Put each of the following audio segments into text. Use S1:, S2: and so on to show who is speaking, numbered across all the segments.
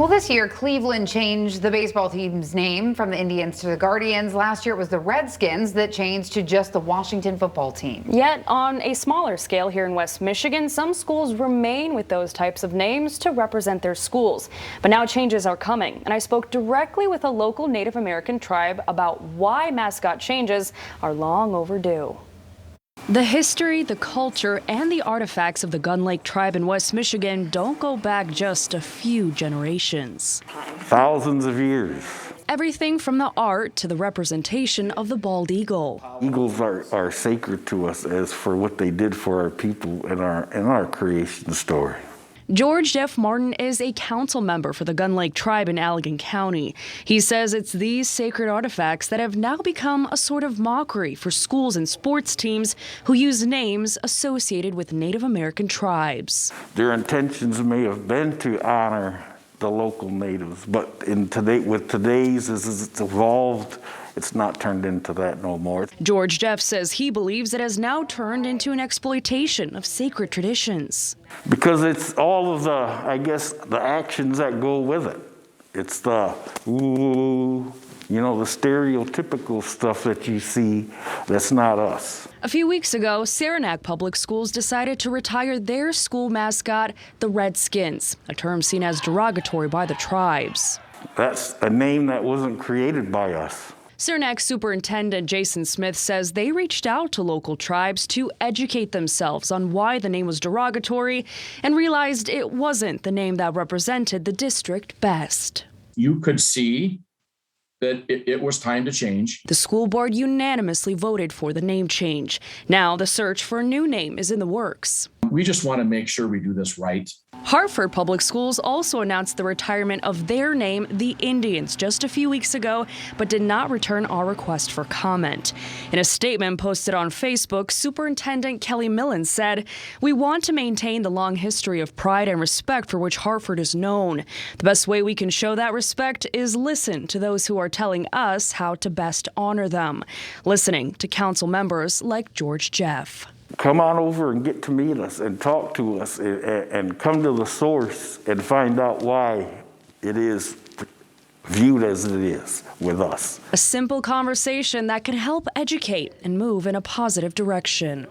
S1: Well, this year, Cleveland changed the baseball team's name from the Indians to the Guardians. Last year, it was the Redskins that changed to just the Washington football team.
S2: Yet, on a smaller scale here in West Michigan, some schools remain with those types of names to represent their schools. But now changes are coming, and I spoke directly with a local Native American tribe about why mascot changes are long overdue. The history, the culture, and the artifacts of the Gun Lake tribe in West Michigan don't go back just a few generations.
S3: Thousands of years.
S2: Everything from the art to the representation of the bald eagle.
S3: Eagles are sacred to us as for what they did for our people in our creation story.
S2: George Jeff Martin is a council member for the Gun Lake tribe in Allegan County. He says it's these sacred artifacts that have now become a sort of mockery for schools and sports teams who use names associated with Native American tribes.
S3: Their intentions may have been to honor the local natives, but with today's, as it's evolved, it's not turned into that no more.
S2: George Jeff says he believes it has now turned into an exploitation of sacred traditions.
S3: Because it's all of the actions that go with it. It's the the stereotypical stuff that you see that's not us.
S2: A few weeks ago, Saranac Public Schools decided to retire their school mascot, the Redskins, a term seen as derogatory by the tribes.
S3: That's a name that wasn't created by us.
S2: Saranac Superintendent Jason Smith says they reached out to local tribes to educate themselves on why the name was derogatory and realized it wasn't the name that represented the district best.
S4: You could see that it was time to change.
S2: The school board unanimously voted for the name change. Now the search for a new name is in the works.
S4: We just want to make sure we do this right.
S2: Hartford Public Schools also announced the retirement of their name, the Indians, just a few weeks ago, but did not return our request for comment. In a statement posted on Facebook, Superintendent Kelly Millen said, "We want to maintain the long history of pride and respect for which Hartford is known. The best way we can show that respect is listen to those who are telling us how to best honor them." Listening to council members like George Jeff.
S3: Come on over and get to meet us and talk to us and come to the source and find out why it is viewed as it is with us.
S2: A simple conversation that can help educate and move in a positive direction.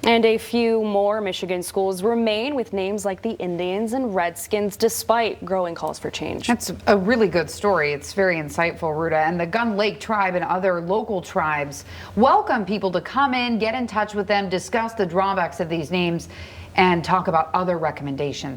S2: And a few more Michigan schools remain with names like the Indians and Redskins despite growing calls for change.
S1: That's a really good story. It's very insightful, Ruta. And the Gun Lake tribe and other local tribes welcome people to come in, get in touch with them, discuss the drawbacks of these names, and talk about other recommendations.